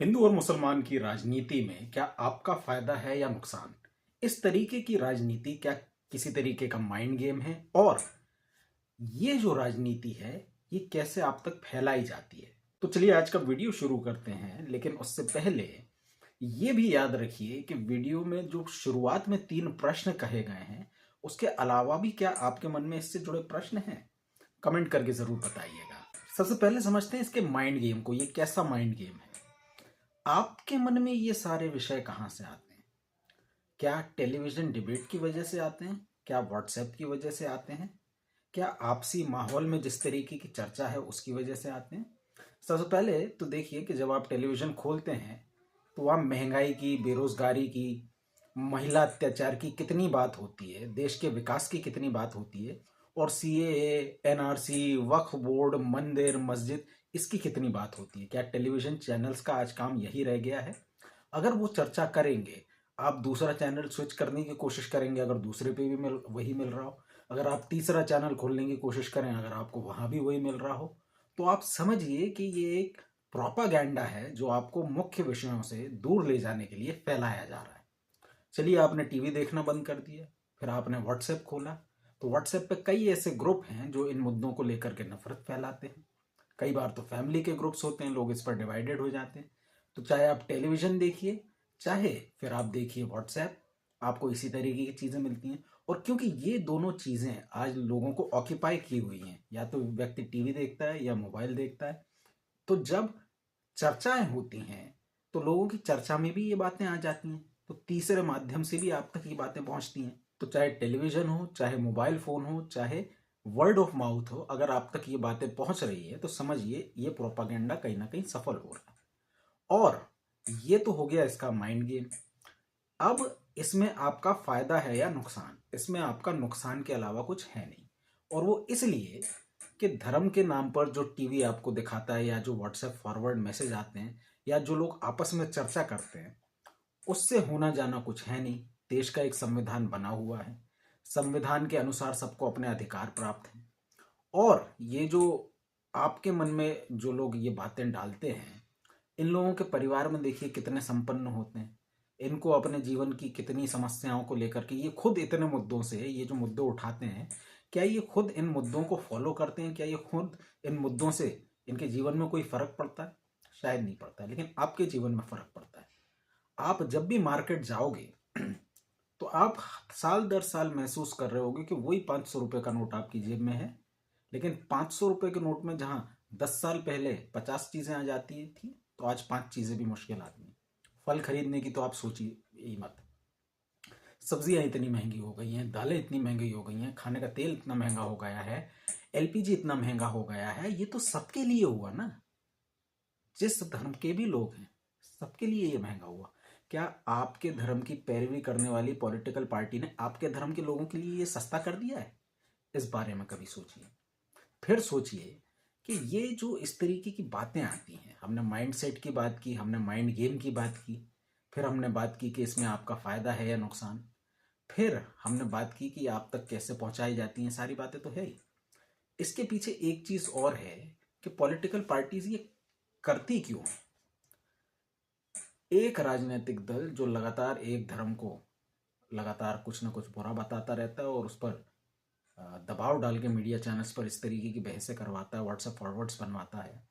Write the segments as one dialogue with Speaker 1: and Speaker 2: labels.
Speaker 1: हिंदू और मुसलमान की राजनीति में क्या आपका फायदा है या नुकसान? इस तरीके की राजनीति क्या किसी तरीके का माइंड गेम है? और ये जो राजनीति है ये कैसे आप तक फैलाई जाती है? तो चलिए आज का वीडियो शुरू करते हैं, लेकिन उससे पहले ये भी याद रखिए कि वीडियो में जो शुरुआत में 3 प्रश्न कहे गए हैं, उसके अलावा भी क्या आपके मन में इससे जुड़े प्रश्न हैं? कमेंट करके जरूर बताइएगा। सबसे पहले समझते हैं इसके माइंड गेम को। ये कैसा माइंड गेम है? आपके मन में ये सारे विषय कहाँ से आते हैं? क्या टेलीविजन डिबेट की वजह से आते हैं? क्या व्हाट्सएप की वजह से आते हैं? क्या आपसी माहौल में जिस तरीके की चर्चा है उसकी वजह से आते हैं? सबसे पहले तो देखिए कि जब आप टेलीविजन खोलते हैं तो वहाँ महंगाई की, बेरोजगारी की, महिला अत्याचार की कितनी बात होती है, देश के विकास की कितनी बात होती है, और सीएए, एनआरसी, वक्फ बोर्ड, मंदिर, मस्जिद, इसकी कितनी बात होती है। क्या टेलीविजन चैनल्स का आज काम यही रह गया है? अगर वो चर्चा करेंगे, आप दूसरा चैनल स्विच करने की कोशिश करेंगे, अगर दूसरे पे भी वही मिल रहा हो, अगर आप तीसरा चैनल खोलने की कोशिश करें, अगर आपको वहां भी वही मिल रहा हो, तो आप समझिए कि ये एक प्रोपागैंडा है जो आपको मुख्य विषयों से दूर ले जाने के लिए फैलाया जा रहा है। चलिए, आपने टीवी देखना बंद कर दिया, फिर आपने व्हाट्सएप खोला, तो व्हाट्सएप पे कई ऐसे ग्रुप हैं जो इन मुद्दों को लेकर के नफरत फैलाते हैं। कई बार तो फैमिली के ग्रुप्स होते हैं, लोग इस पर डिवाइडेड हो जाते हैं। तो चाहे आप टेलीविजन देखिए, चाहे फिर आप देखिए व्हाट्सएप, आपको इसी तरीके की चीज़ें मिलती हैं। और क्योंकि ये दोनों चीज़ें आज लोगों को ऑक्यूपाई की हुई हैं, या तो व्यक्ति टीवी देखता है या मोबाइल देखता है, तो जब चर्चाएं होती हैं तो लोगों की चर्चा में भी ये बातें आ जाती हैं, तो तीसरे माध्यम से भी आप तक ये बातें पहुंचती हैं। तो चाहे टेलीविजन हो, चाहे मोबाइल फोन हो, चाहे वर्ड ऑफ माउथ हो, अगर आप तक ये बातें पहुंच रही है तो समझिए ये प्रोपागेंडा कहीं ना कहीं सफल हो रहा है। और ये तो हो गया इसका माइंड गेम। अब इसमें आपका फायदा है या नुकसान? इसमें आपका नुकसान के अलावा कुछ है नहीं। और वो इसलिए कि धर्म के नाम पर जो टीवी आपको दिखाता है, या जो व्हाट्सएप फॉरवर्ड मैसेज आते हैं, या जो लोग आपस में चर्चा करते हैं, उससे होना जाना कुछ है नहीं। देश का एक संविधान बना हुआ है, संविधान के अनुसार सबको अपने अधिकार प्राप्त हैं। और ये जो आपके मन में जो लोग ये बातें डालते हैं, इन लोगों के परिवार में देखिए कितने संपन्न होते हैं, इनको अपने जीवन की कितनी समस्याओं को लेकर के ये खुद इतने मुद्दों से, ये जो मुद्दे उठाते हैं, क्या ये खुद इन मुद्दों को फॉलो करते हैं? क्या ये खुद इन मुद्दों से इनके जीवन में कोई फर्क पड़ता है? शायद नहीं पड़ता है, लेकिन आपके जीवन में फर्क पड़ता है। आप जब भी मार्केट जाओगे तो आप साल दर साल महसूस कर रहे होगे कि वही 500 रुपये का नोट आपकी जेब में है, लेकिन 500 रुपये के नोट में जहां 10 साल पहले 50 चीजें आ जाती थी, तो आज 5 चीजें भी मुश्किल आती हैं। फल खरीदने की तो आप सोचिए ही मत। सब्जियां इतनी महंगी हो गई हैं, दालें इतनी महंगी हो गई हैं, खाने का तेल इतना महंगा हो गया है, एलपीजी इतना महंगा हो गया है। ये तो सबके लिए हुआ ना, जिस धर्म के भी लोग हैं सबके लिए ये महंगा हुआ। क्या आपके धर्म की पैरवी करने वाली पॉलिटिकल पार्टी ने आपके धर्म के लोगों के लिए ये सस्ता कर दिया है? इस बारे में कभी सोचिए। फिर सोचिए कि ये जो इस तरीके की बातें आती हैं, हमने माइंडसेट की बात की, हमने माइंड गेम की बात की, फिर हमने बात की कि इसमें आपका फायदा है या नुकसान, फिर हमने बात की कि आप तक कैसे पहुंचाई जाती हैं। सारी बातें तो है ही। इसके पीछे एक चीज और है कि पॉलिटिकल पार्टीज ये करती क्यों हैं? एक राजनीतिक दल जो लगातार एक धर्म को लगातार कुछ ना कुछ बुरा बताता रहता है और उस पर दबाव डाल के मीडिया चैनल्स पर इस तरीके की बहसें करवाता है, व्हाट्सएप फॉरवर्ड्स बनवाता है,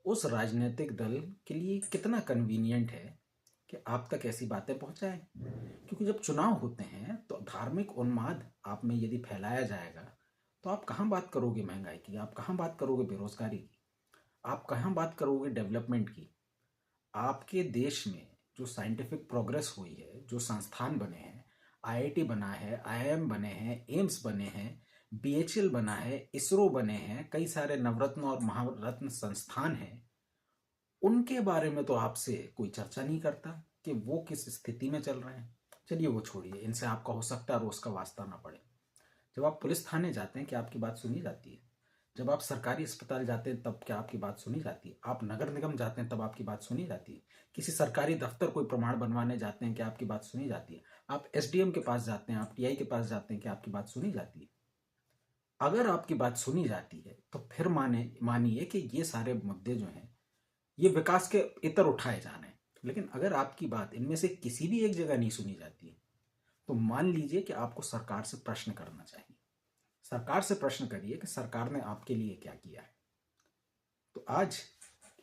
Speaker 1: उस राजनीतिक दल के लिए कितना कन्वीनियंट है कि आप तक ऐसी बातें पहुंचाए। क्योंकि जब चुनाव होते हैं तो धार्मिक उन्माद आप में यदि फैलाया जाएगा, तो आप कहाँ बात करोगे महंगाई की, आप कहाँ बात करोगे बेरोजगारी की, आप कहाँ बात करोगे डेवलपमेंट की? आपके देश में जो साइंटिफिक प्रोग्रेस हुई है, जो संस्थान बने हैं, आईआईटी बना है, आईआईएम बने हैं, एम्स बने हैं, बीएचएल बना है, इसरो बने हैं, कई सारे नवरत्न और महारत्न संस्थान हैं, उनके बारे में तो आपसे कोई चर्चा नहीं करता कि वो किस स्थिति में चल रहे हैं। चलिए वो छोड़िए, इनसे आपका हो सकता है रोज का वास्ता ना पड़े। जब आप पुलिस थाने जाते हैं, क्या आपकी बात सुनी जाती है? जब आप सरकारी अस्पताल जाते हैं तब क्या आपकी बात सुनी जाती है? आप नगर निगम जाते हैं तब आपकी बात सुनी जाती है? किसी सरकारी दफ्तर कोई प्रमाण बनवाने जाते हैं, क्या आपकी बात सुनी जाती है? आप एसडीएम के पास जाते हैं, आप टीआई के पास जाते हैं, क्या आपकी बात सुनी जाती है? अगर आपकी बात सुनी जाती है तो फिर मानिए कि ये सारे मुद्दे जो हैं ये विकास के इतर उठाए जा रहे हैं। लेकिन अगर आपकी बात इनमें से किसी भी एक जगह नहीं सुनी जाती है तो मान लीजिए कि आपको सरकार से प्रश्न करना चाहिए। सरकार से प्रश्न करिए कि सरकार ने आपके लिए क्या किया है। तो आज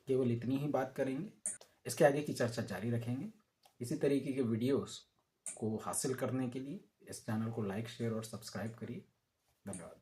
Speaker 1: केवल इतनी ही बात करेंगे, इसके आगे की चर्चा जारी रखेंगे। इसी तरीके के वीडियोस को हासिल करने के लिए इस चैनल को लाइक, शेयर और सब्सक्राइब करिए। धन्यवाद।